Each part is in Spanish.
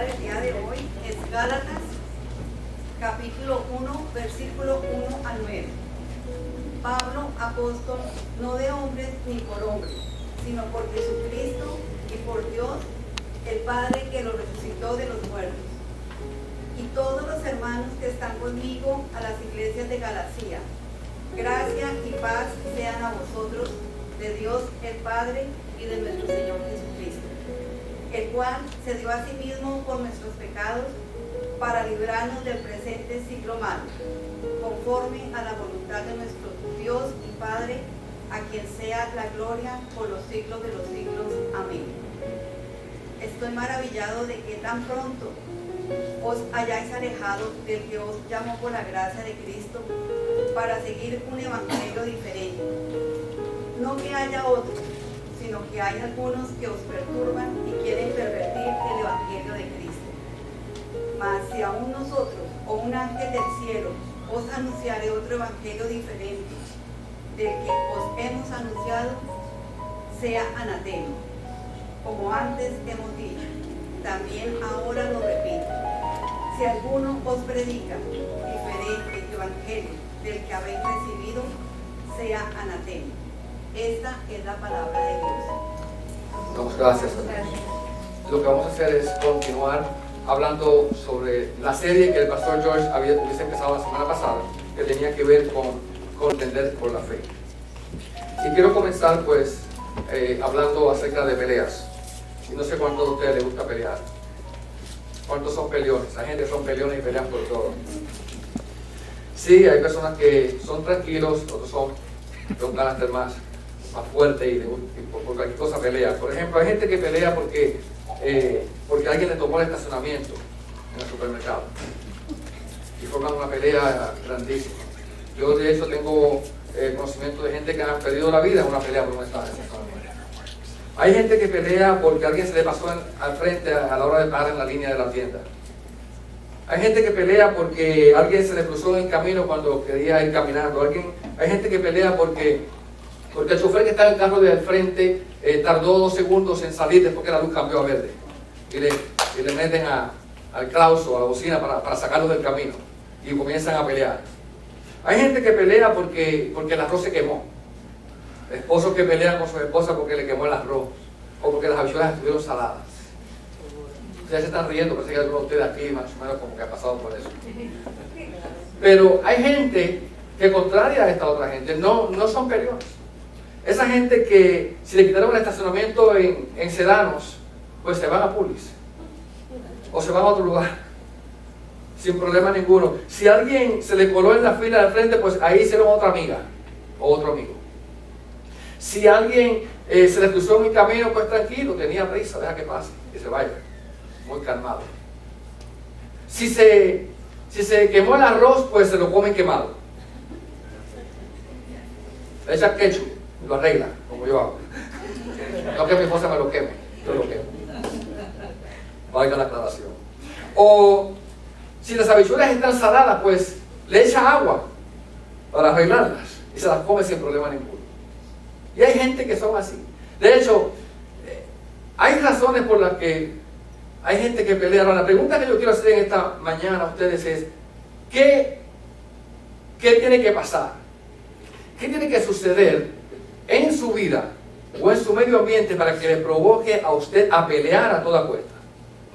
del día de hoy es Gálatas, capítulo 1, versículo 1 al 9. Pablo, apóstol, no de hombres ni por hombres, sino por Jesucristo y por Dios, el Padre que lo resucitó de los muertos. Y todos los hermanos que están conmigo a las iglesias de Galacia, gracia y paz sean a vosotros, de Dios el Padre y de nuestro Señor Jesucristo, el cual se dio a sí mismo por nuestros pecados para librarnos del presente siglo malo, conforme a la voluntad de nuestro Dios y Padre, a quien sea la gloria por los siglos de los siglos. Amén. Estoy maravillado de que tan pronto os hayáis alejado del que os llamó por la gracia de Cristo para seguir un evangelio diferente. No que haya otros, sino que hay algunos que os perturban y quieren pervertir el evangelio de Cristo. Mas si aún nosotros o un ángel del cielo os anunciare otro evangelio diferente del que os hemos anunciado, sea anatema. Como antes hemos dicho, también ahora lo repito. Si alguno os predica diferente evangelio del que habéis recibido, sea anatema. Esta es la palabra de Dios. Damos gracias. Lo que vamos a hacer es continuar hablando sobre la serie que el pastor George hubiese empezado la semana pasada, que tenía que ver con entender por la fe. Y quiero comenzar pues hablando acerca de peleas. Y no sé cuántos de ustedes les gusta pelear. ¿Cuántos son peleones? Hay gente que son peleones y pelean por todo. Sí, hay personas que son tranquilos, otros son de un carácter más fuerte y por cualquier cosa pelea. Por ejemplo, hay gente que pelea porque alguien le tomó el estacionamiento en el supermercado y forman una pelea grandísima. Yo de hecho tengo conocimiento de gente que ha perdido la vida en una pelea por un estacionamiento. Hay gente que pelea porque alguien se le pasó al frente a la hora de parar en la línea de la tienda. Hay gente que pelea porque alguien se le cruzó en el camino cuando quería ir caminando. Hay gente que pelea porque el chofer que está en el carro del frente tardó 2 segundos en salir después que la luz cambió a verde. Y le meten al clauso, a la bocina para sacarlos del camino. Y comienzan a pelear. Hay gente que pelea porque el arroz se quemó. Esposos que pelean con su esposa porque le quemó el arroz. O porque las habichuelas estuvieron saladas. Ustedes se están riendo, parece que algunos de ustedes aquí más o menos como que ha pasado por eso. Pero hay gente que contraria a esta otra gente, no son peleones. Esa gente que si le quitaron el estacionamiento en Sedanos, pues se van a Pulis. O se van a otro lugar. Sin problema ninguno. Si alguien se le coló en la fila del frente, pues ahí hicieron otra amiga o otro amigo. Si alguien se le cruzó en el camino, pues tranquilo, tenía prisa, deja que pase, que se vaya. Muy calmado. Si se quemó el arroz, pues se lo comen quemado. Le echan ketchup y lo arregla, como yo hago. No que mi esposa me lo queme, yo lo quemo. Valga la aclaración. O si las habichuelas están saladas, pues le echa agua para arreglarlas y se las come sin problema ninguno. Y hay gente que son así. De hecho, hay razones por las que hay gente que pelea. Ahora, la pregunta que yo quiero hacer en esta mañana a ustedes es, ¿qué tiene que pasar? ¿Qué tiene que suceder en su vida o en su medio ambiente para que le provoque a usted a pelear a toda cuesta?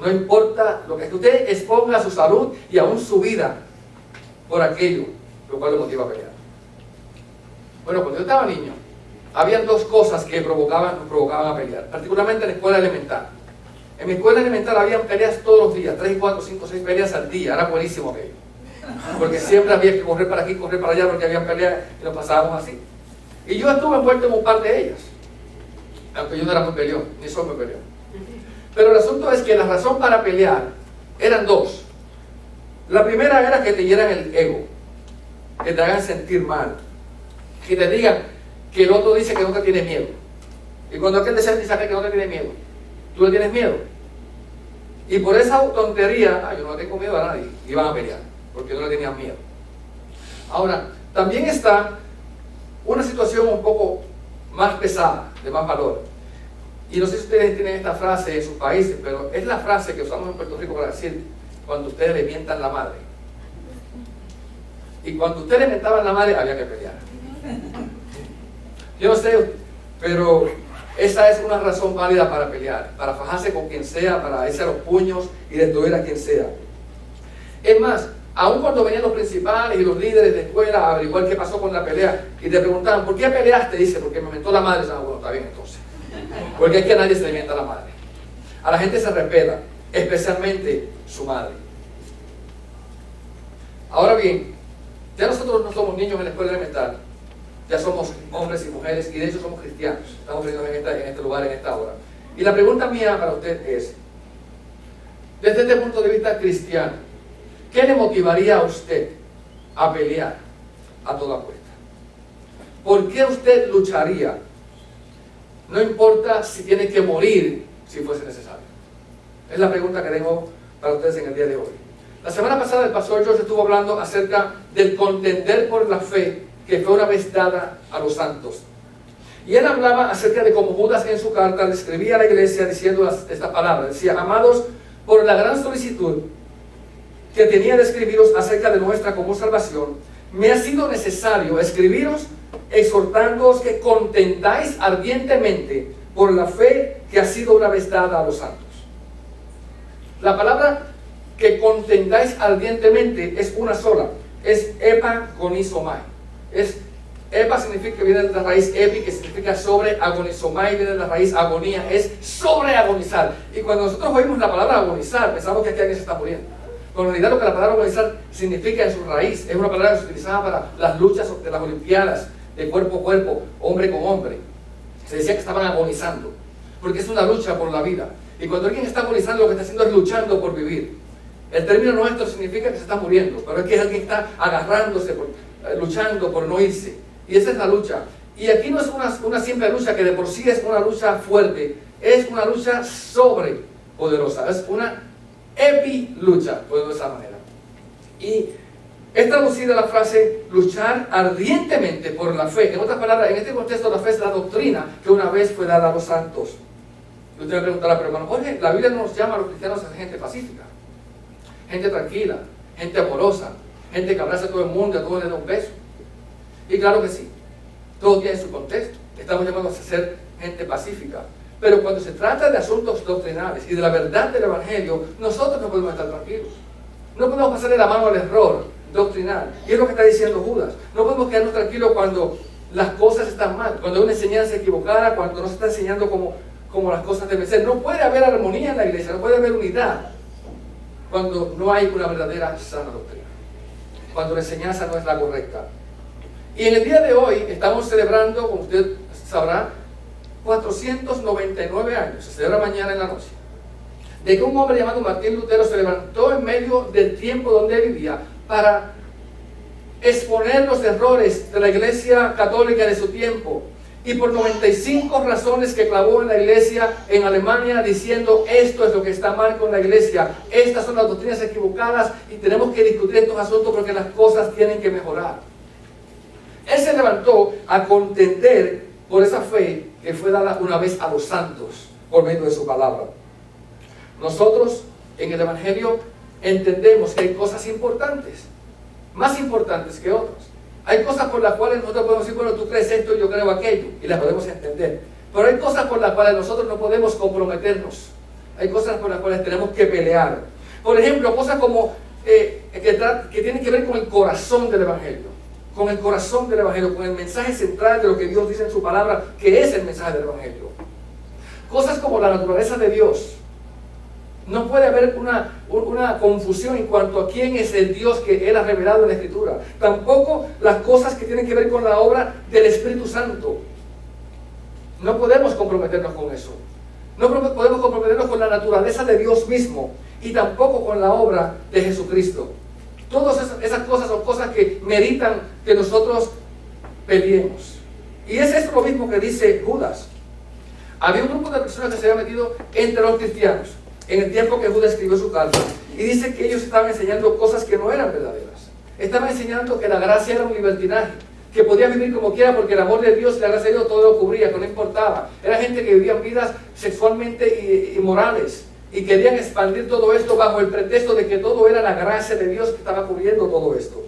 No importa lo que usted exponga su salud y aún su vida por aquello, lo cual lo motiva a pelear. Bueno, cuando yo estaba niño, habían 2 cosas que nos provocaban a pelear, particularmente en la escuela elemental. En mi escuela elemental habían peleas todos los días, 3, 4, 5, 6 peleas al día. Era buenísimo aquello. Porque siempre había que correr para aquí, correr para allá, porque habían peleas y nos pasábamos así. Y yo estuve envuelto en un par de ellas. Aunque yo no era muy peleón, ni soy muy peleón. Pero el asunto es que la razón para pelear eran 2. La primera era que te hieran el ego, que te hagan sentir mal, que te digan que el otro dice que no te tiene miedo. Y cuando aquel dice que no te tiene miedo, tú le tienes miedo. Y por esa tontería, yo no le tengo miedo a nadie, iban a pelear, porque no le tenían miedo. Ahora, también está una situación un poco más pesada, de más valor. Y no sé si ustedes tienen esta frase en sus países, pero es la frase que usamos en Puerto Rico para decir cuando ustedes le mientan la madre. Y cuando ustedes le mentaban la madre, había que pelear. Yo no sé, pero esa es una razón válida para pelear, para fajarse con quien sea, para irse a los puños y destruir a quien sea. Es más, aun cuando venían los principales y los líderes de escuela a averiguar qué pasó con la pelea y te preguntaban, ¿por qué peleaste? Dice, porque me mentó la madre. Ah, bueno, está bien entonces. Porque es que a nadie se le mienta la madre. A la gente se respeta, especialmente su madre. Ahora bien, ya nosotros no somos niños en la escuela elemental, ya somos hombres y mujeres, y de hecho somos cristianos. Estamos reunidos en este lugar, en esta hora. Y la pregunta mía para usted es, desde este punto de vista cristiano, ¿qué le motivaría a usted a pelear a toda costa? ¿Por qué usted lucharía? No importa si tiene que morir, si fuese necesario. Es la pregunta que tengo para ustedes en el día de hoy. La semana pasada el pastor George estuvo hablando acerca del contender por la fe que fue una vez dada a los santos. Y él hablaba acerca de cómo Judas en su carta le escribía a la iglesia diciendo esta palabra. Decía, amados, por la gran solicitud que tenía de escribiros acerca de nuestra común salvación, me ha sido necesario escribiros exhortándoos que contendáis ardientemente por la fe que ha sido una vez dada a los santos. La palabra que contendáis ardientemente es una sola, es epagonizomai. Epa significa que viene de la raíz epi, que significa sobre, agonizomai viene de la raíz agonía, es sobre agonizar. Y cuando nosotros oímos la palabra agonizar, pensamos que aquí alguien se está muriendo. Pero en realidad lo que la palabra agonizar significa en su raíz, es una palabra que se utilizaba para las luchas de las olimpiadas, de cuerpo a cuerpo, hombre con hombre. Se decía que estaban agonizando, porque es una lucha por la vida. Y cuando alguien está agonizando, lo que está haciendo es luchando por vivir. El término nuestro significa que se está muriendo, pero es que alguien está agarrándose, luchando por no irse. Y esa es la lucha. Y aquí no es una simple lucha que de por sí es una lucha fuerte, es una lucha sobrepoderosa, es una epilucha, por decirlo de esa manera. Y es traducida la frase luchar ardientemente por la fe. En otras palabras, en este contexto la fe es la doctrina que una vez fue dada a los santos. Y usted me preguntará, pero hermano Jorge, la Biblia no nos llama a los cristianos a gente pacífica, gente tranquila, gente amorosa, gente que abraza a todo el mundo, a todos le da un beso. Y claro que sí, todo tiene su contexto. Estamos llamados a ser gente pacífica. Pero cuando se trata de asuntos doctrinales y de la verdad del Evangelio, nosotros no podemos estar tranquilos. No podemos pasarle la mano al error doctrinal. Y es lo que está diciendo Judas. No podemos quedarnos tranquilos cuando las cosas están mal, cuando hay una enseñanza equivocada, cuando no se está enseñando como las cosas deben ser. No puede haber armonía en la iglesia, no puede haber unidad cuando no hay una verdadera sana doctrina, cuando la enseñanza no es la correcta. Y en el día de hoy estamos celebrando, como usted sabrá, 499 años, se celebra mañana en la noche, de que un hombre llamado Martín Lutero se levantó en medio del tiempo donde él vivía para exponer los errores de la iglesia católica de su tiempo, y por 95 razones que clavó en la iglesia en Alemania diciendo esto es lo que está mal con la iglesia, estas son las doctrinas equivocadas y tenemos que discutir estos asuntos porque las cosas tienen que mejorar. Él se levantó a contender por esa fe que fue dada una vez a los santos por medio de su palabra. Nosotros en el Evangelio entendemos que hay cosas importantes, más importantes que otras. Hay cosas por las cuales nosotros podemos decir, bueno, tú crees esto y yo creo aquello, y las podemos entender. Pero hay cosas por las cuales nosotros no podemos comprometernos. Hay cosas por las cuales tenemos que pelear. Por ejemplo, cosas como que tienen que ver con el corazón del Evangelio. Con el corazón del Evangelio, con el mensaje central de lo que Dios dice en su palabra, que es el mensaje del Evangelio. Cosas como la naturaleza de Dios. No puede haber una confusión en cuanto a quién es el Dios que Él ha revelado en la Escritura. Tampoco las cosas que tienen que ver con la obra del Espíritu Santo. No podemos comprometernos con eso. No podemos comprometernos con la naturaleza de Dios mismo y tampoco con la obra de Jesucristo. Todas esas cosas son cosas que meritan que nosotros peleemos. Y es esto lo mismo que dice Judas. Había un grupo de personas que se había metido entre los cristianos en el tiempo que Judas escribió su carta. Y dice que ellos estaban enseñando cosas que no eran verdaderas. Estaban enseñando que la gracia era un libertinaje. que podía vivir como quiera porque el amor de Dios y la gracia de Dios todo lo cubría, que no importaba. Era gente que vivía vidas sexualmente inmorales y querían expandir todo esto bajo el pretexto de que todo era la gracia de Dios que estaba cubriendo todo esto.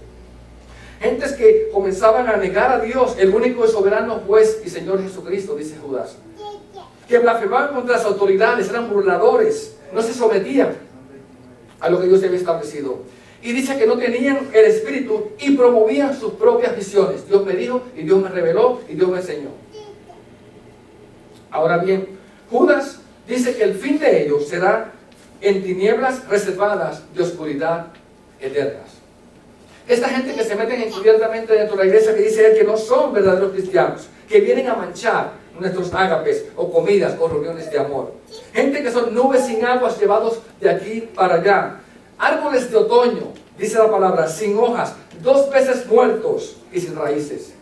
Gentes que comenzaban a negar a Dios, el único y soberano juez y Señor Jesucristo, dice Judas. Que blasfemaban contra las autoridades, eran burladores, no se sometían a lo que Dios había establecido. Y dice que no tenían el Espíritu y promovían sus propias visiones. Dios me dijo, y Dios me reveló, y Dios me enseñó. Ahora bien, Judas dice que el fin de ellos será en tinieblas reservadas de oscuridad eternas. Esta gente que se meten encubiertamente dentro de la iglesia, que dice él que no son verdaderos cristianos, que vienen a manchar nuestros ágapes o comidas o reuniones de amor. Gente que son nubes sin aguas llevados de aquí para allá. Árboles de otoño, dice la palabra, sin hojas, 2 veces muertos y sin raíces.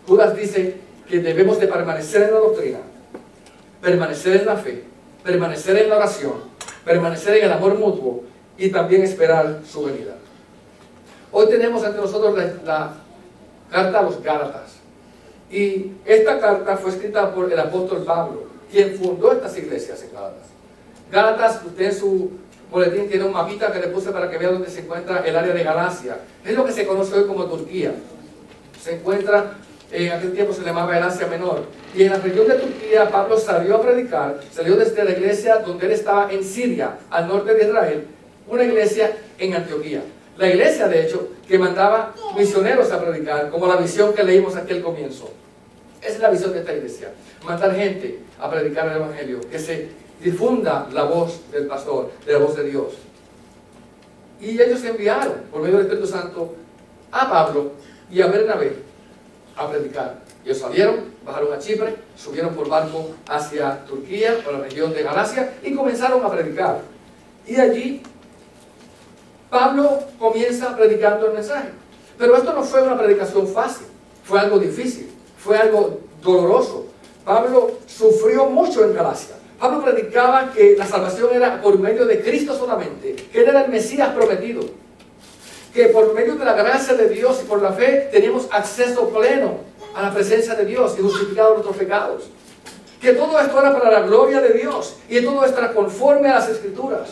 Judas dice que debemos de permanecer en la doctrina, permanecer en la fe, permanecer en la oración, permanecer en el amor mutuo y también esperar su venida. Hoy tenemos ante nosotros la carta a los Gálatas. Y esta carta fue escrita por el apóstol Pablo, quien fundó estas iglesias en Gálatas. Gálatas, usted en su boletín tiene un mapita que le puse para que vea dónde se encuentra el área de Galacia. Es lo que se conoce hoy como Turquía. Se encuentra, en aquel tiempo se llamaba el Asia Menor. Y en la región de Turquía Pablo salió a predicar, salió desde la iglesia donde él estaba en Siria, al norte de Israel, una iglesia en Antioquía. La iglesia, de hecho, que mandaba misioneros a predicar, como la visión que leímos aquí al comienzo. Esa es la visión de esta iglesia, mandar gente a predicar el evangelio, que se difunda la voz del pastor, de la voz de Dios. Y ellos enviaron, por medio del Espíritu Santo, a Pablo y a Bernabé a predicar. Ellos salieron, bajaron a Chipre, subieron por barco hacia Turquía, por la región de Galacia, y comenzaron a predicar. Y allí Pablo comienza predicando el mensaje. Pero esto no fue una predicación fácil, fue algo difícil, fue algo doloroso. Pablo sufrió mucho en Galacia. Pablo predicaba que la salvación era por medio de Cristo solamente, que él era el Mesías prometido, que por medio de la gracia de Dios y por la fe teníamos acceso pleno a la presencia de Dios y justificados nuestros pecados, que todo esto era para la gloria de Dios y todo esto era conforme a las Escrituras.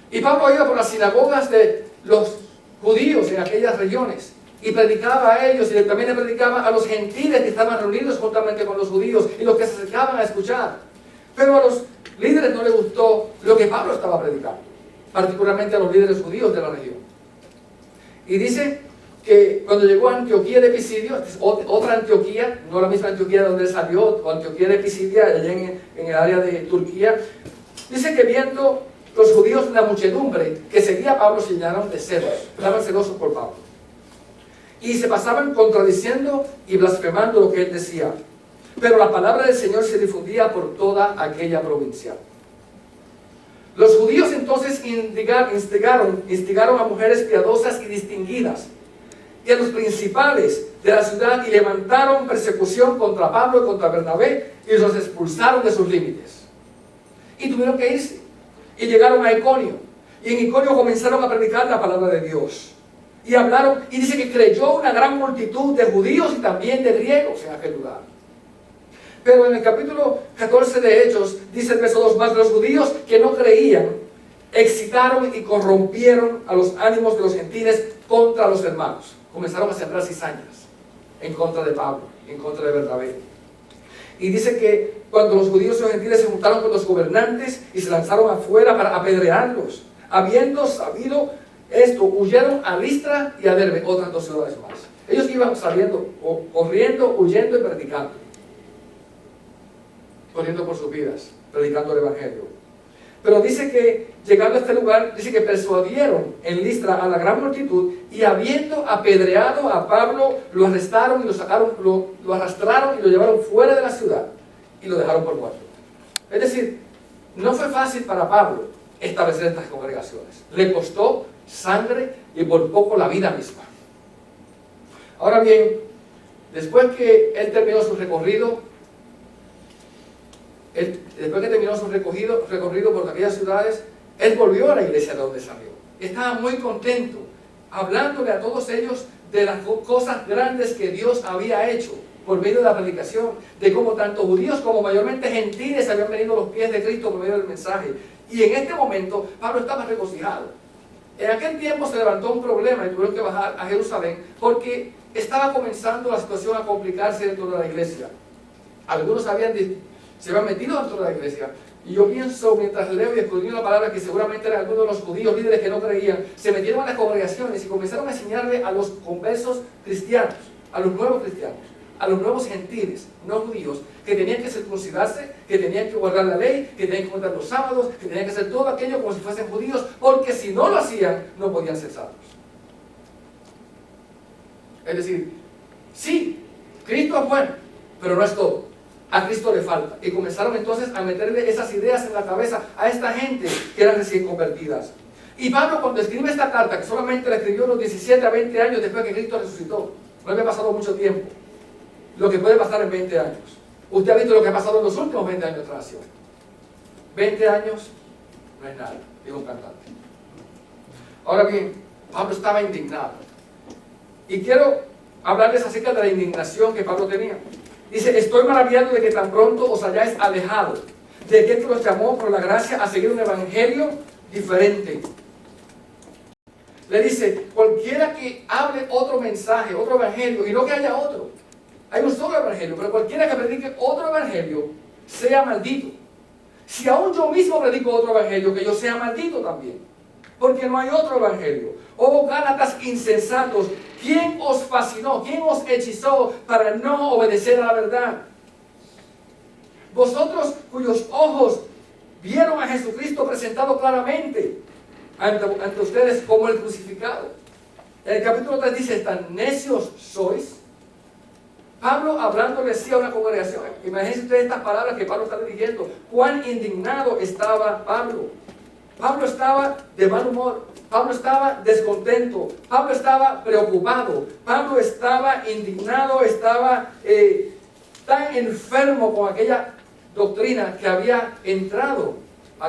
Y Pablo iba por las sinagogas de los judíos en aquellas regiones y predicaba a ellos, y también le predicaba a los gentiles que estaban reunidos juntamente con los judíos y los que se acercaban a escuchar. Pero a los líderes no les gustó lo que Pablo estaba predicando, particularmente a los líderes judíos de la región. Y dice que cuando llegó a Antioquía de Pisidio, otra Antioquía, no la misma Antioquía de donde él salió, o Antioquía de Pisidia, allá en el área de Turquía, dice que viendo los judíos la muchedumbre que seguía a Pablo se llenaron de celos, estaban celosos por Pablo. Y se pasaban contradiciendo y blasfemando lo que él decía. Pero la palabra del Señor se difundía por toda aquella provincia. Los judíos entonces instigaron a mujeres piadosas y distinguidas y a los principales de la ciudad, y levantaron persecución contra Pablo y contra Bernabé y los expulsaron de sus límites. Y tuvieron que irse. Y llegaron a Iconio. Y en Iconio comenzaron a predicar la palabra de Dios. Y hablaron, y dice que creyó una gran multitud de judíos y también de griegos en aquel lugar. Pero en el capítulo 14 de Hechos, dice el verso 2 más, los judíos que no creían, excitaron y corrompieron a los ánimos de los gentiles contra los hermanos. Comenzaron a sembrar cizañas en contra de Pablo, en contra de Bernabé. Y dice que cuando los judíos y los gentiles se juntaron con los gobernantes y se lanzaron afuera para apedrearlos, habiendo sabido esto, huyeron a Listra y a Derbe, otras 2 ciudades más. Ellos iban saliendo, corriendo, huyendo y predicando. Corriendo por sus vidas, predicando el evangelio. Pero dice que, llegando a este lugar, dice que persuadieron en Listra a la gran multitud, y habiendo apedreado a Pablo, lo arrestaron y lo sacaron, lo arrastraron y lo llevaron fuera de la ciudad y lo dejaron por muerto. Es decir, no fue fácil para Pablo establecer estas congregaciones. Le costó sangre y por poco la vida misma. Ahora bien, después que él terminó su recorrido, recorrido por aquellas ciudades, él volvió a la iglesia de donde salió. Estaba muy contento hablándole a todos ellos de las cosas grandes que Dios había hecho por medio de la predicación, de cómo tanto judíos como mayormente gentiles habían venido a los pies de Cristo por medio del mensaje. Y en este momento Pablo estaba regocijado. En aquel tiempo se levantó un problema y tuvieron que bajar a Jerusalén porque estaba comenzando la situación a complicarse dentro de la iglesia. Algunos se habían metido dentro de la iglesia. Y yo pienso, mientras leo y escudriño la palabra, que seguramente eran algunos de los judíos líderes que no creían, se metieron a las congregaciones y comenzaron a enseñarle a los conversos cristianos, a los nuevos cristianos, a los nuevos gentiles, no judíos, que tenían que circuncidarse, que tenían que guardar la ley, que tenían que guardar los sábados, que tenían que hacer todo aquello como si fuesen judíos, porque si no lo hacían, no podían ser salvos. Es decir, sí, Cristo es bueno, pero no es todo. A Cristo le falta. Y comenzaron entonces a meterle esas ideas en la cabeza a esta gente que eran recién convertidas. Y Pablo, cuando escribe esta carta, que solamente la escribió unos 17 a 20 años después que Cristo resucitó, no había pasado mucho tiempo, lo que puede pasar en 20 años. Usted ha visto lo que ha pasado en los últimos 20 años de transición. 20 años no es nada, digo un cantante. Ahora bien, Pablo estaba indignado. Y quiero hablarles acerca de la indignación que Pablo tenía. Dice, estoy maravillado de que tan pronto os hayáis alejado de aquel que los llamó por la gracia a seguir un evangelio diferente. Le dice, cualquiera que hable otro mensaje, otro evangelio, y no que haya otro. Hay un solo evangelio, pero cualquiera que predique otro evangelio, sea maldito. Si aún yo mismo predico otro evangelio, que yo sea maldito también. Porque no hay otro evangelio. Oh Gálatas insensatos, ¿quién os fascinó? ¿Quién os hechizó para no obedecer a la verdad? Vosotros cuyos ojos vieron a Jesucristo presentado claramente ante ustedes como el crucificado. En el capítulo 3 dice, ¿tan necios sois? Pablo hablándole así a una congregación. Imagínense ustedes estas palabras que Pablo está dirigiendo. Cuán indignado estaba Pablo. Pablo estaba de mal humor. Pablo estaba descontento. Pablo estaba preocupado. Pablo estaba indignado. Estaba tan enfermo con aquella doctrina que había entrado a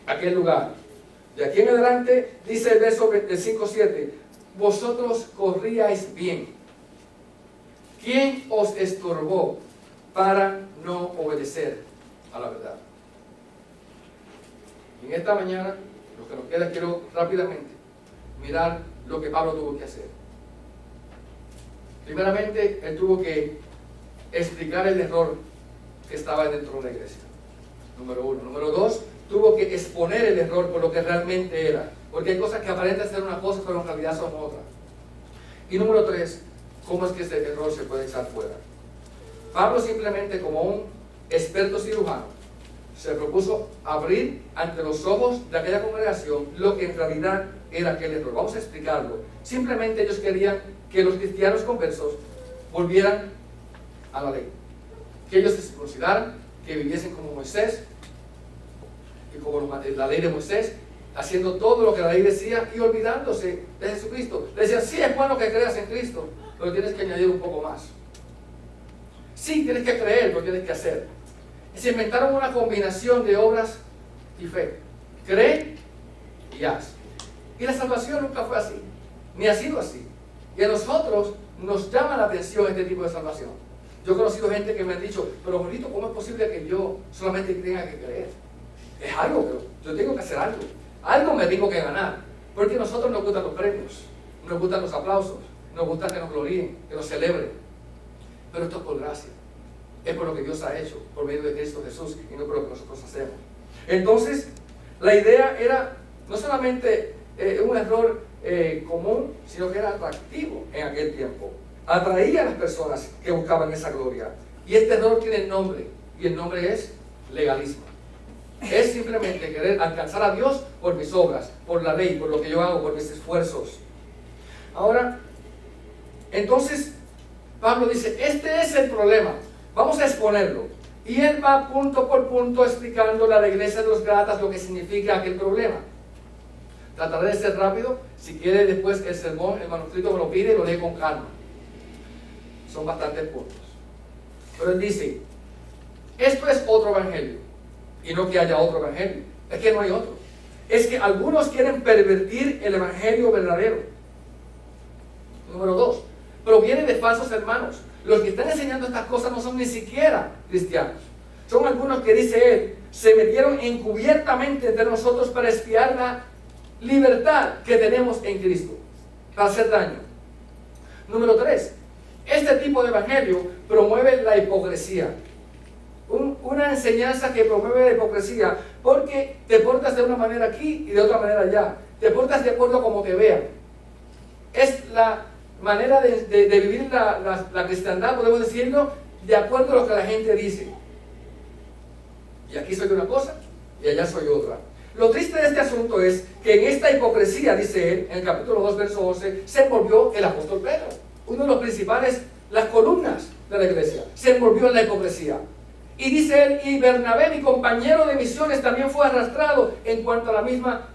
aquel lugar. De aquí en adelante dice el verso 5-7. Vosotros corríais bien. ¿Quién os estorbó para no obedecer a la verdad? En esta mañana, lo que nos queda, quiero rápidamente mirar lo que Pablo tuvo que hacer. Primeramente, él tuvo que explicar el error que estaba dentro de la iglesia. Número 1. Número 2, tuvo que exponer el error por lo que realmente era. Porque hay cosas que aparentan ser una cosa, pero en realidad son otra. Y número 3, ¿cómo es que ese error se puede echar fuera? Pablo simplemente, como un experto cirujano, se propuso abrir ante los ojos de aquella congregación lo que en realidad era aquel error. Vamos a explicarlo. Simplemente ellos querían que los cristianos conversos volvieran a la ley. Que ellos se circuncidaran, que viviesen como Moisés y como la ley de Moisés, haciendo todo lo que la ley decía y olvidándose de Jesucristo. Le decían, sí, es bueno que creas en Cristo, pero tienes que añadir un poco más. Sí, tienes que creer, pero tienes que hacer. Se inventaron una combinación de obras y fe. Cree y haz. Y la salvación nunca fue así, ni ha sido así. Y a nosotros nos llama la atención este tipo de salvación. Yo he conocido gente que me han dicho, pero Jorito, ¿cómo es posible que yo solamente tenga que creer? Es algo que yo tengo que hacer algo. Algo me tengo que ganar. Porque a nosotros nos gustan los premios, nos gustan los aplausos, nos gusta que nos gloríen, que nos celebren. Pero esto es por gracia. Es por lo que Dios ha hecho, por medio de Cristo Jesús, y no por lo que nosotros hacemos. Entonces, la idea era no solamente un error común, sino que era atractivo en aquel tiempo. Atraía a las personas que buscaban esa gloria. Y este error tiene nombre, y el nombre es legalismo. Es simplemente querer alcanzar a Dios por mis obras, por la ley, por lo que yo hago, por mis esfuerzos. Ahora, entonces, Pablo dice, este es el problema. Vamos a exponerlo. Y él va punto por punto explicándole a la iglesia de los Gálatas lo que significa aquel problema. Trataré de ser rápido. Si quiere después el sermón, el manuscrito me lo pide y lo lee con calma. Son bastantes puntos. Pero él dice, esto es otro evangelio. Y no que haya otro evangelio. Es que no hay otro. es que algunos quieren pervertir el evangelio verdadero. Número 2, proviene de falsos hermanos. Los que están enseñando estas cosas no son ni siquiera cristianos. Son algunos que, dice él, se metieron encubiertamente entre nosotros para espiar la libertad que tenemos en Cristo, para hacer daño. Número 3, este tipo de evangelio promueve la hipocresía. Una enseñanza que promueve la hipocresía porque te portas de una manera aquí y de otra manera allá. Te portas de acuerdo a como te vean. Es la manera de vivir la cristiandad, podemos decirlo, de acuerdo a lo que la gente dice. Y aquí soy una cosa y allá soy otra. Lo triste de este asunto es que en esta hipocresía, dice él, en el capítulo 2, verso 11, se envolvió el apóstol Pedro. Uno de los principales, las columnas de la iglesia, se envolvió en la hipocresía. Y dice él, y Bernabé, mi compañero de misiones, también fue arrastrado en cuanto a la misma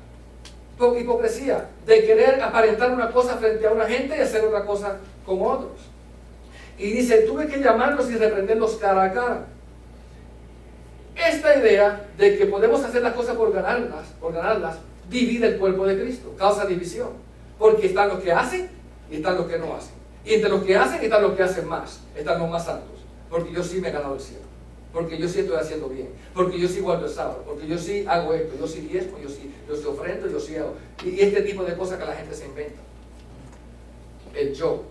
hipocresía, de querer aparentar una cosa frente a una gente y hacer otra cosa con otros. Y dice, tuve que llamarlos y reprenderlos cara a cara. Esta idea de que podemos hacer las cosas por ganarlas, divide el cuerpo de Cristo, causa división. Porque están los que hacen y están los que no hacen. Y entre los que hacen están los que hacen más, están los más santos. Porque yo sí me he ganado el cielo. Porque yo sí estoy haciendo bien, porque yo sí guardo el sábado, porque yo sí hago esto, yo sí diezmo, yo sí ofrendo, yo sí hago. Y este tipo de cosas que la gente se inventa. El yo.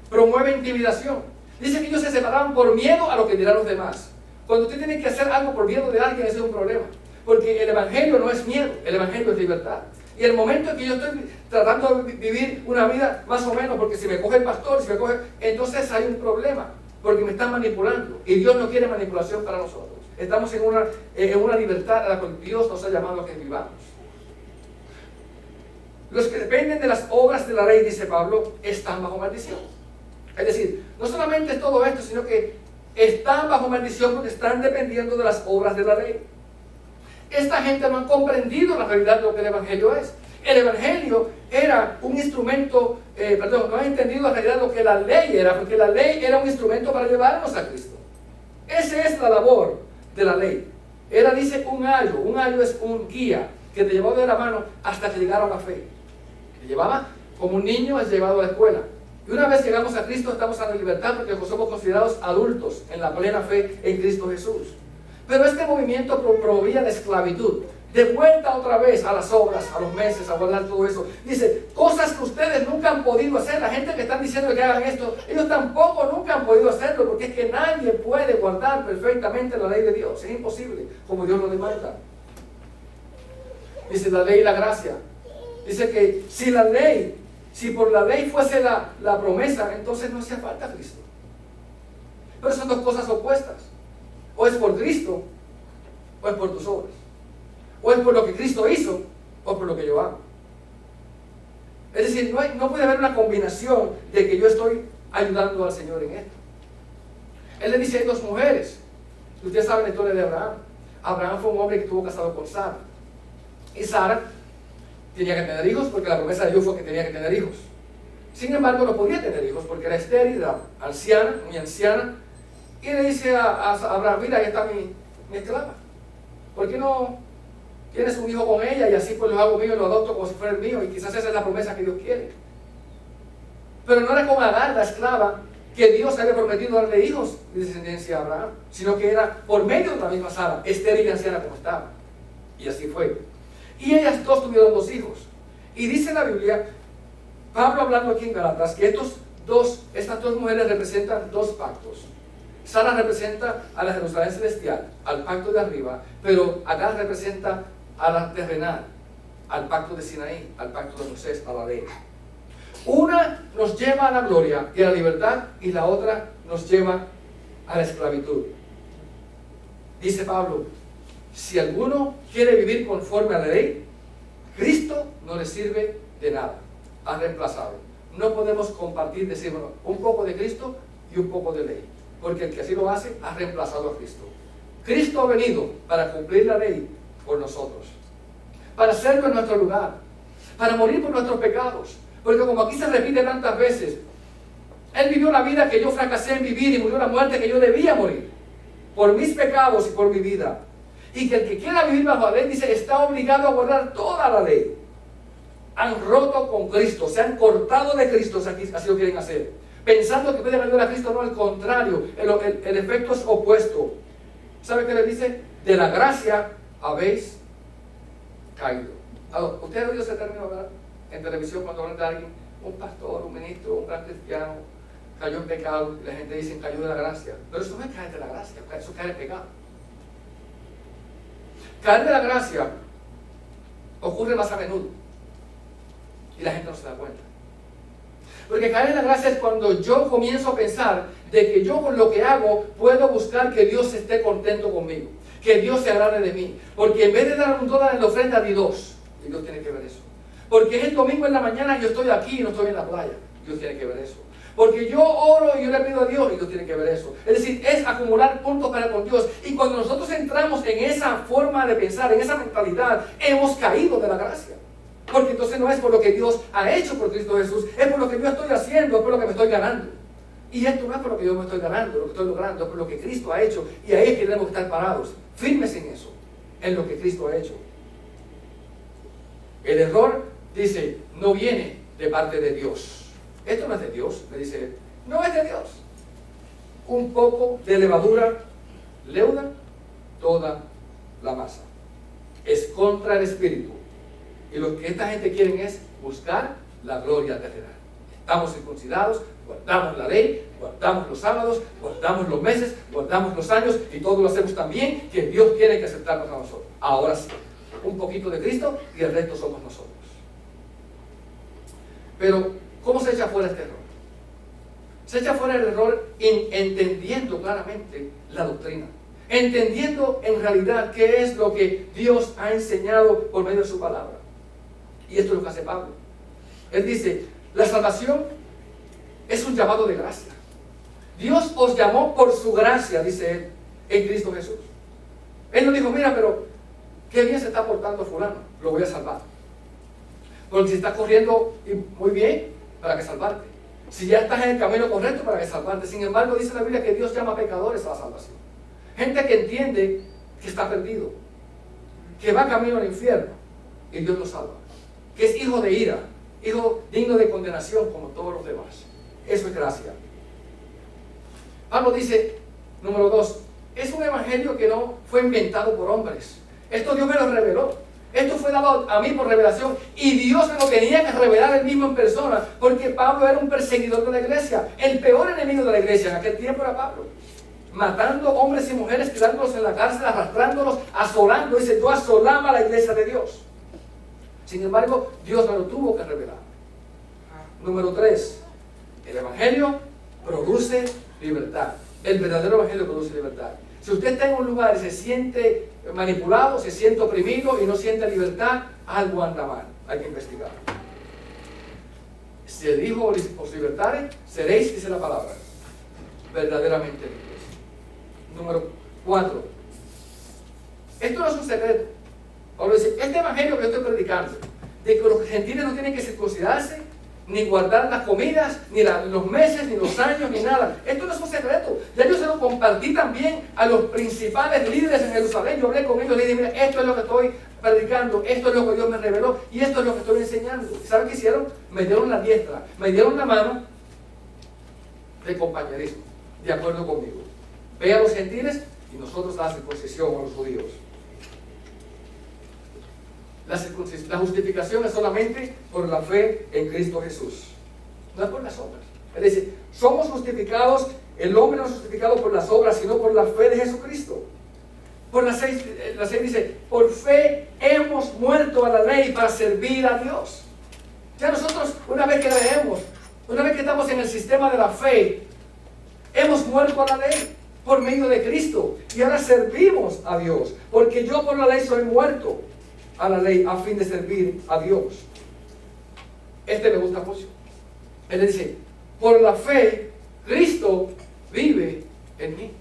Promueve intimidación. Dice que ellos se separaban por miedo a lo que dirán los demás. Cuando usted tiene que hacer algo por miedo de alguien, ese es un problema. Porque el evangelio no es miedo, el evangelio es libertad. Y el momento en que yo estoy tratando de vivir una vida más o menos, porque si me coge el pastor, entonces hay un problema. Porque me están manipulando. Y Dios no quiere manipulación para nosotros. Estamos en una libertad a la cual Dios nos ha llamado a que vivamos. Los que dependen de las obras de la ley, dice Pablo, están bajo maldición. Es decir, no solamente es todo esto, sino que están bajo maldición porque están dependiendo de las obras de la ley. Esta gente no ha comprendido la realidad de lo que el evangelio es. El evangelio era un instrumento, no han entendido la realidad de lo que la ley era, porque la ley era un instrumento para llevarnos a Cristo. Esa es la labor de la ley. Era, dice, un ayo es un guía que te llevaba de la mano hasta que llegara a la fe. Te llevaba como un niño es llevado a la escuela. Y una vez llegamos a Cristo estamos a la libertad porque somos considerados adultos en la plena fe en Cristo Jesús. Pero este movimiento promovía la esclavitud. De vuelta otra vez a las obras, a los meses, a guardar todo eso. Dice, cosas que ustedes nunca han podido hacer. La gente que están diciendo que hagan esto, ellos tampoco nunca han podido hacerlo, porque es que nadie puede guardar perfectamente la ley de Dios. Es imposible, como Dios lo demanda. Dice la ley y la gracia. Dice que si por la ley fuese la promesa, entonces no hacía falta Cristo. Pero son dos cosas opuestas. O es por Cristo, o es por tus obras. O es por lo que Cristo hizo, o por lo que yo hago. Es decir, no puede haber una combinación de que yo estoy ayudando al Señor en esto. Él le dice, hay dos mujeres. Ustedes saben la historia de Abraham. Abraham fue un hombre que estuvo casado con Sara. Y Sara tenía que tener hijos porque la promesa de Dios fue que tenía que tener hijos. Sin embargo, no podía tener hijos porque era estéril, era anciana, muy anciana. Y le dice a Abraham, mira, ahí está mi esclava. ¿Por qué no tienes un hijo con ella y así pues lo hago mío y lo adopto como si fuera el mío? Y quizás esa es la promesa que Dios quiere. Pero no era con Agar, la esclava, que Dios había prometido darle hijos de descendencia a Abraham, sino que era por medio de la misma Sara, estéril y anciana como estaba. Y así fue. Y ellas dos tuvieron dos hijos. Y dice la Biblia, Pablo hablando aquí en Gálatas, que estas dos mujeres representan dos pactos. Sara representa a la Jerusalén celestial, al pacto de arriba, pero Agar representa a la terrenal, al pacto de Sinaí, al pacto de Moisés, a la ley. Una nos lleva a la gloria y a la libertad, y la otra nos lleva a la esclavitud. Dice Pablo, si alguno quiere vivir conforme a la ley, Cristo no le sirve de nada, ha reemplazado. No podemos compartir, decir, bueno, un poco de Cristo y un poco de ley, porque el que así lo hace ha reemplazado a Cristo. Cristo ha venido para cumplir la ley por nosotros, para hacerlo en nuestro lugar, para morir por nuestros pecados, porque como aquí se repite tantas veces, Él vivió la vida que yo fracasé en vivir y murió la muerte que yo debía morir, por mis pecados y por mi vida. Y que el que quiera vivir bajo la ley, dice, está obligado a guardar toda la ley. Han roto con Cristo, se han cortado de Cristo, así lo quieren hacer. Pensando que pueden ayudar a Cristo, no, al contrario, el efecto es opuesto. ¿Sabe qué le dice? De la gracia habéis caído. ¿Usted ha oído ese término, verdad? En televisión, cuando hablan de alguien, un pastor, un ministro, un gran cristiano, cayó en pecado, y la gente dice, cayó de la gracia. Pero eso no es caer de la gracia, eso es caer en pecado. Caer de la gracia ocurre más a menudo, y la gente no se da cuenta. Porque caer en la gracia es cuando yo comienzo a pensar de que yo con lo que hago puedo buscar que Dios esté contento conmigo, que Dios se agrade de mí. Porque en vez de dar $1 en la ofrenda, di 2. Y Dios tiene que ver eso. Porque es el domingo en la mañana y yo estoy aquí y no estoy en la playa. Dios tiene que ver eso. Porque yo oro y yo le pido a Dios y Dios tiene que ver eso. Es decir, es acumular puntos para con Dios. Y cuando nosotros entramos en esa forma de pensar, en esa mentalidad, hemos caído de la gracia. Porque entonces no es por lo que Dios ha hecho por Cristo Jesús, es por lo que yo estoy haciendo, es por lo que me estoy ganando. Y esto no es por lo que yo me estoy ganando, lo que estoy logrando, es por lo que Cristo ha hecho. Y ahí es que tenemos que estar parados, firmes en eso, en lo que Cristo ha hecho. El error, dice, no viene de parte de Dios. Esto no es de Dios, le dice él. No es de Dios. Un poco de levadura leuda toda la masa. Es contra el Espíritu. Y lo que esta gente quiere es buscar la gloria terrenal. Estamos circuncidados, guardamos la ley, guardamos los sábados, guardamos los meses, guardamos los años y todo lo hacemos tan bien que Dios tiene que aceptarnos a nosotros. Ahora sí, un poquito de Cristo y el resto somos nosotros. Pero, ¿cómo se echa fuera este error? Se echa fuera el error entendiendo claramente la doctrina, entendiendo en realidad qué es lo que Dios ha enseñado por medio de su palabra. Y esto es lo que hace Pablo. Él dice, la salvación es un llamado de gracia. Dios os llamó por su gracia, dice él, en Cristo Jesús. Él no dijo, mira, pero qué bien se está portando fulano, lo voy a salvar. Porque si estás corriendo muy bien, ¿para qué salvarte? Si ya estás en el camino correcto, ¿para qué salvarte? Sin embargo, dice la Biblia que Dios llama a pecadores a la salvación. Gente que entiende que está perdido, que va camino al infierno, y Dios lo salva. Que es hijo de ira, hijo digno de condenación como todos los demás. Eso es gracia. Pablo dice, número 2, es un evangelio que no fue inventado por hombres. Esto Dios me lo reveló. Esto fue dado a mí por revelación y Dios me lo tenía que revelar él mismo en persona, porque Pablo era un perseguidor de la iglesia. El peor enemigo de la iglesia en aquel tiempo era Pablo, matando hombres y mujeres, tirándolos en la cárcel, arrastrándolos, asolando. Dice, yo asolaba la iglesia de Dios. Sin embargo, Dios me lo tuvo que revelar. Número 3, el evangelio produce libertad. El verdadero evangelio produce libertad. Si usted está en un lugar y se siente manipulado, se siente oprimido y no siente libertad, algo anda mal. Hay que investigar. Si el Hijo os libertare, seréis, dice la palabra, verdaderamente libres. Número 4. Esto no es un secreto. Pablo dice, este evangelio que yo estoy predicando, de que los gentiles no tienen que circuncidarse, ni guardar las comidas, ni los meses, ni los años, ni nada. Esto no es un secreto. Ya yo se lo compartí también a los principales líderes en Jerusalén. Yo hablé con ellos y les dije, mira, esto es lo que estoy predicando, esto es lo que Dios me reveló y esto es lo que estoy enseñando. ¿Y saben qué hicieron? Me dieron la diestra, me dieron la mano de compañerismo, de acuerdo conmigo. Ve a los gentiles y nosotros a la circuncisión a los judíos. La justificación es solamente por la fe en Cristo Jesús, no es por las obras. Es decir, somos justificados, el hombre no es justificado por las obras, sino por la fe de Jesucristo. Por la 6 dice, por fe hemos muerto a la ley para servir a Dios. Ya nosotros, una vez que leemos, una vez que estamos en el sistema de la fe, hemos muerto a la ley por medio de Cristo y ahora servimos a Dios, porque yo por la ley soy muerto a la ley a fin de servir a Dios. Este me gusta mucho. Él dice, por la fe Cristo vive en mí.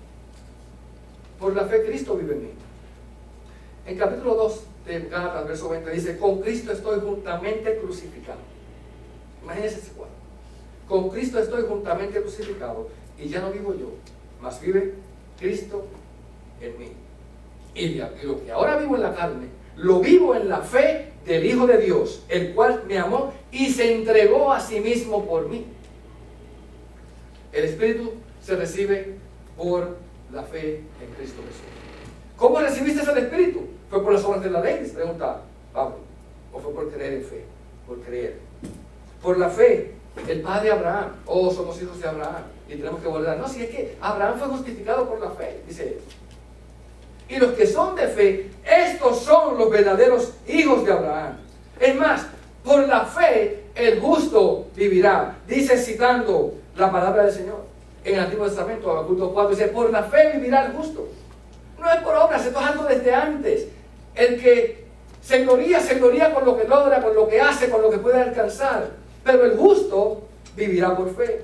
Por la fe Cristo vive en mí. En capítulo 2 de Gálatas, verso 20 dice, con Cristo estoy juntamente crucificado. Imagínense ese cuadro. Con Cristo estoy juntamente crucificado y ya no vivo yo, mas vive Cristo en mí. Y lo que ahora vivo en la carne, lo vivo en la fe del Hijo de Dios, el cual me amó y se entregó a sí mismo por mí. El Espíritu se recibe por la fe en Cristo Jesús. ¿Cómo recibiste el Espíritu? ¿Fue por las obras de la ley? Pregunta Pablo. ¿O fue por creer en fe? Por creer. Por la fe. El padre Abraham. Oh, somos hijos de Abraham y tenemos que volver. No, si es que Abraham fue justificado por la fe, dice él. Y los que son de fe, estos son los verdaderos hijos de Abraham. Es más, por la fe el justo vivirá. Dice citando la palabra del Señor en el Antiguo Testamento, Habacuc 4, dice, por la fe vivirá el justo. No es por obras, esto es algo desde antes. El que se gloría con lo que logra, con lo que hace, con lo que puede alcanzar. Pero el justo vivirá por fe.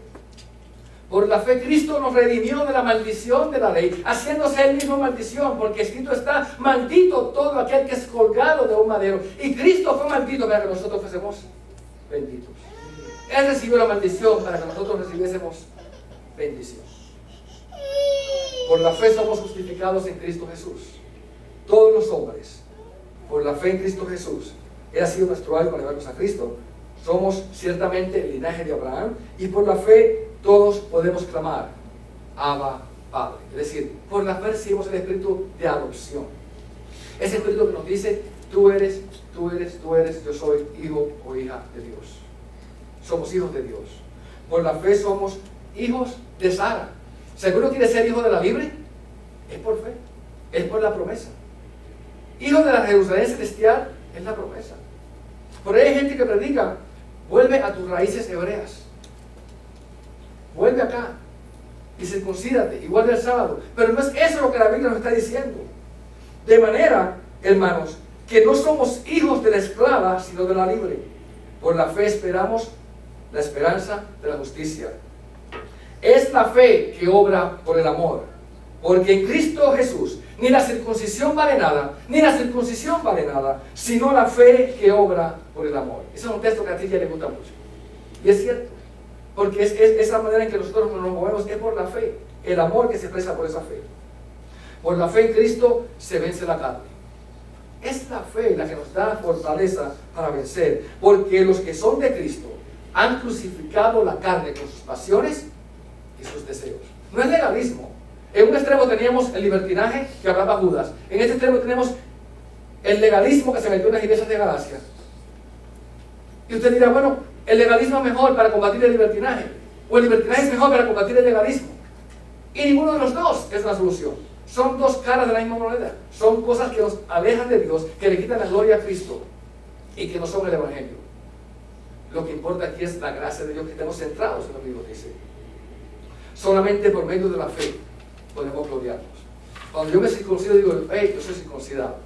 Por la fe Cristo nos redimió de la maldición de la ley, haciéndose él mismo maldición, porque escrito está, maldito todo aquel que es colgado de un madero. Y Cristo fue maldito para que nosotros fuésemos benditos. Él recibió la maldición para que nosotros recibiésemos bendición. Por la fe somos justificados en Cristo Jesús. Todos los hombres, por la fe en Cristo Jesús, Él ha sido nuestro algo al llevarnos a Cristo. Somos ciertamente el linaje de Abraham y por la fe todos podemos clamar Abba, Padre. Es decir, por la fe recibimos el espíritu de adopción. Ese espíritu que nos dice, tú eres, yo soy hijo o hija de Dios. Somos hijos de Dios. Por la fe somos hijos de Sara. ¿Seguro quiere ser hijo de la libre? Es por fe, es por la promesa. Hijo de la Jerusalén celestial es la promesa. Por ahí hay gente que predica, vuelve a tus raíces hebreas. Vuelve acá y circuncídate, igual del sábado. Pero no es eso lo que la Biblia nos está diciendo. De manera, hermanos, que no somos hijos de la esclava, sino de la libre. Por la fe esperamos la esperanza de la justicia. Es la fe que obra por el amor. Porque en Cristo Jesús ni la circuncisión vale nada, ni la circuncisión vale nada, sino la fe que obra por el amor. Ese es un texto que a ti ya le gusta mucho. Y es cierto. Porque es esa manera en que nosotros nos movemos, es por la fe. El amor que se expresa por esa fe. Por la fe en Cristo se vence la carne. Es la fe la que nos da fortaleza para vencer. Porque los que son de Cristo han crucificado la carne con sus pasiones y sus deseos. No es legalismo. En un extremo teníamos el libertinaje que hablaba Judas. En este extremo tenemos el legalismo que se metió en las iglesias de Galacia. Y usted dirá, bueno, el legalismo es mejor para combatir el libertinaje, o el libertinaje es mejor para combatir el legalismo. Y ninguno de los dos es la solución. Son dos caras de la misma moneda. Son cosas que nos alejan de Dios, que le quitan la gloria a Cristo y que no son el Evangelio. Lo que importa aquí es la gracia de Dios, que estemos centrados en lo que Dios dice. Solamente por medio de la fe podemos gloriarnos. Cuando yo me circuncido digo, hey, yo soy circuncidado.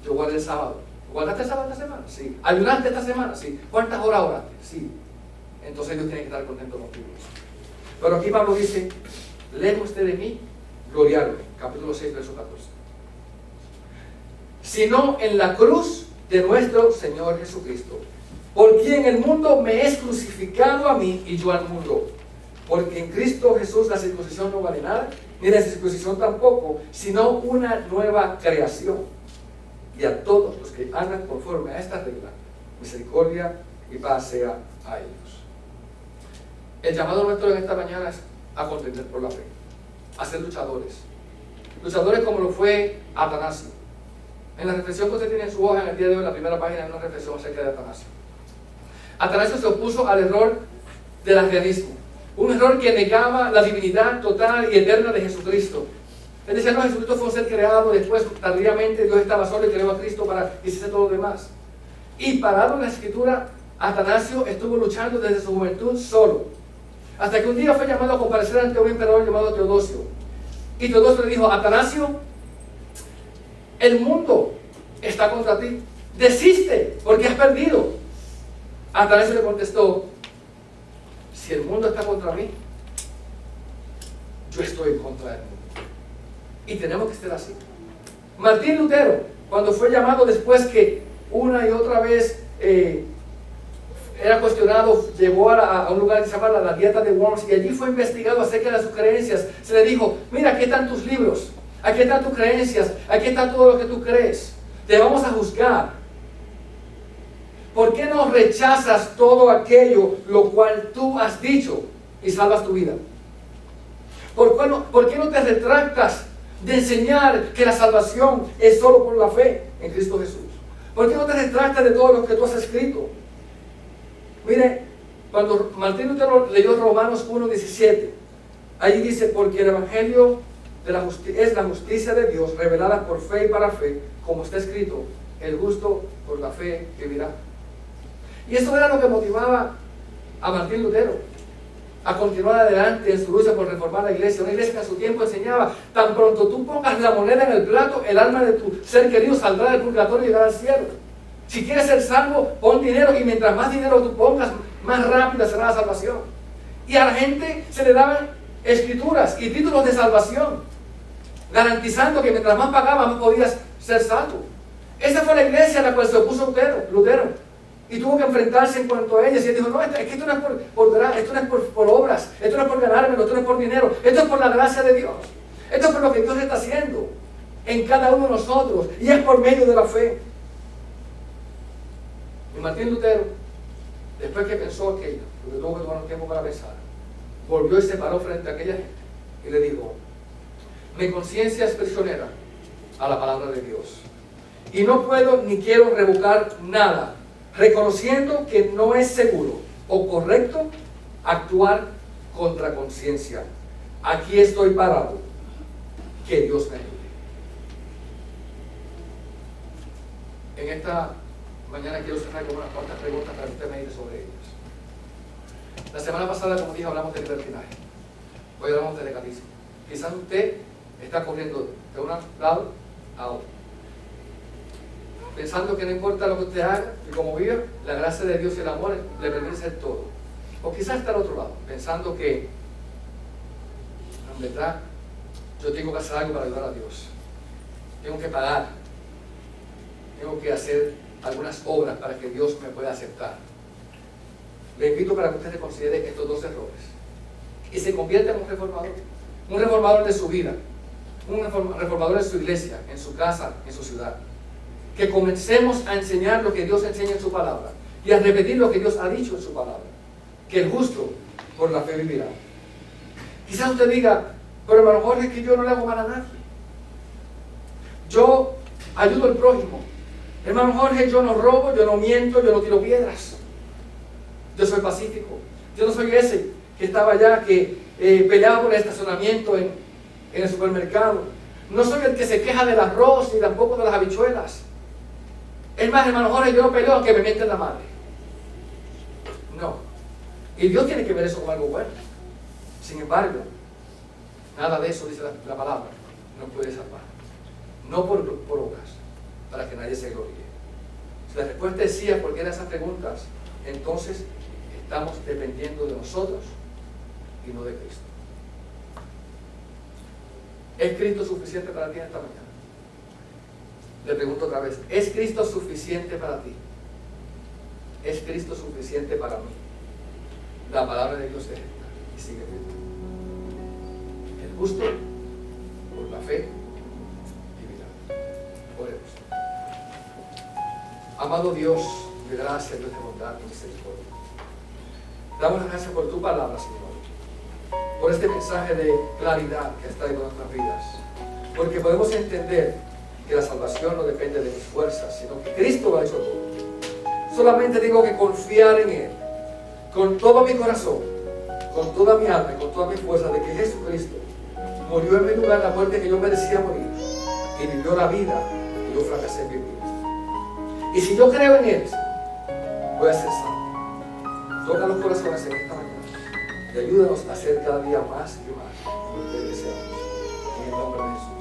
Yo guardé el sábado. ¿Guardaste el sábado esta semana? Sí. ¿Ayunaste esta semana? Sí. ¿Cuántas horas oraste? Sí. Entonces Dios tiene que estar contento contigo. Pero aquí Pablo dice, lejos de mí, gloriarme. Capítulo 6, verso 14. Sino en la cruz de nuestro Señor Jesucristo, por quien el mundo me es crucificado a mí y yo al mundo. Porque en Cristo Jesús la circuncisión no vale nada, ni la circuncisión tampoco, sino una nueva creación. Y a todos los que andan conforme a esta regla, misericordia y paz sea a ellos. El llamado nuestro en esta mañana es a contender por la fe, a ser luchadores. Luchadores como lo fue Atanasio. En la reflexión que usted tiene en su hoja en el día de hoy, en la primera página, hay una reflexión acerca de Atanasio. Atanasio se opuso al error del arrianismo, un error que negaba la divinidad total y eterna de Jesucristo. Él decía, no, Jesucristo fue un ser creado, después tardíamente Dios estaba solo y creó a Cristo para que hiciese todo lo demás. Y parado en la escritura, Atanasio estuvo luchando desde su juventud solo, hasta que un día fue llamado a comparecer ante un emperador llamado Teodosio. Y Teodosio le dijo, Atanasio, el mundo está contra ti, desiste porque has perdido. Atanasio le contestó, si el mundo está contra mí, yo estoy contra él. Y tenemos que ser así. Martín Lutero, cuando fue llamado después que una y otra vez era cuestionado, llegó a un lugar que se llama la dieta de Worms y allí fue investigado acerca de sus creencias. Se le dijo, mira, aquí están tus libros. Aquí están tus creencias, aquí está todo lo que tú crees. Te vamos a juzgar. ¿Por qué no rechazas todo aquello lo cual tú has dicho y salvas tu vida? ¿Por qué no te retractas de enseñar que la salvación es solo por la fe en Cristo Jesús? ¿Por qué no te retractas de todo lo que tú has escrito? Mire, cuando Martín Lutero leyó Romanos 1:17, allí dice, porque el Evangelio es la justicia de Dios revelada por fe y para fe, como está escrito, el justo por la fe vivirá. Y eso era lo que motivaba a Martín Lutero a continuar adelante en su lucha por reformar la iglesia, una iglesia que a su tiempo enseñaba, tan pronto tú pongas la moneda en el plato, el alma de tu ser querido saldrá del purgatorio y llegará al cielo. Si quieres ser salvo, pon dinero, y mientras más dinero tú pongas, más rápida será la salvación. Y a la gente se le daban escrituras y títulos de salvación, garantizando que mientras más pagabas, más podías ser salvo. Esa fue la iglesia a la cual se opuso Lutero. Y tuvo que enfrentarse en cuanto a ellos. Y él dijo, no, es que esto no es esto no es por obras, esto no es por ganármelo, esto no es por dinero, esto es por la gracia de Dios. Esto es por lo que Dios está haciendo en cada uno de nosotros. Y es por medio de la fe. Y Martín Lutero, después que pensó aquello, porque tuvo que tomar un tiempo para pensar, volvió y se paró frente a aquella gente y le dijo, mi conciencia es prisionera a la palabra de Dios. Y no puedo ni quiero revocar nada, reconociendo que no es seguro o correcto actuar contra conciencia. Aquí estoy parado. Que Dios me ayude. En esta mañana quiero cerrar con unas cuantas preguntas para que usted me diga sobre ellas. La semana pasada, como dije, hablamos de libertinaje. Hoy hablamos de legalismo. Quizás usted está corriendo de un lado a otro, pensando que no importa lo que usted haga y cómo viva, la gracia de Dios y el amor le permite hacer todo. O quizás está al otro lado, pensando que en verdad yo tengo que hacer algo para ayudar a Dios, tengo que pagar, tengo que hacer algunas obras para que Dios me pueda aceptar. Le invito para que usted reconsidere estos dos errores y se convierta en un reformador de su vida, un reformador de su iglesia, en su casa, en su ciudad. Que comencemos a enseñar lo que Dios enseña en su palabra y a repetir lo que Dios ha dicho en su palabra, que el justo por la fe vivirá. Quizás usted diga, pero hermano Jorge, es que yo no le hago mal a nadie, yo ayudo al prójimo, hermano Jorge, yo no robo, yo no miento, yo no tiro piedras, yo soy pacífico, yo no soy ese que estaba allá, que peleaba por el estacionamiento en el supermercado, no soy el que se queja del arroz ni tampoco de las habichuelas. Es más, hermano Jorge, yo no peleo a que me mienten la madre. No. Y Dios tiene que ver eso como algo bueno. Sin embargo, nada de eso, dice la palabra, nos puede salvar. No por obras, para que nadie se gloríe. Si la respuesta es sí a cualquiera de esas preguntas, entonces estamos dependiendo de nosotros y no de Cristo. ¿Es Cristo suficiente para ti esta mañana? Le pregunto otra vez, ¿es Cristo suficiente para ti? ¿Es Cristo suficiente para mí? La palabra de Dios es esta y sigue firme. El justo por la fe vivirá. Oremos. Amado Dios de gracia, Dios de bondad y misericordia, damos las gracias por tu palabra, Señor, por este mensaje de claridad que has traído a nuestras vidas, porque podemos entender que la salvación no depende de mis fuerzas, sino que Cristo lo ha hecho todo. Solamente tengo que confiar en Él, con todo mi corazón, con toda mi alma y con toda mi fuerza, de que Jesucristo murió en mi lugar la muerte que yo merecía morir, y vivió la vida que yo fracasé en vivir. Y si yo creo en Él, voy a ser salvo. Toca los corazones en esta mañana y ayúdanos a hacer cada día más y más lo que deseamos. En el nombre de Jesús.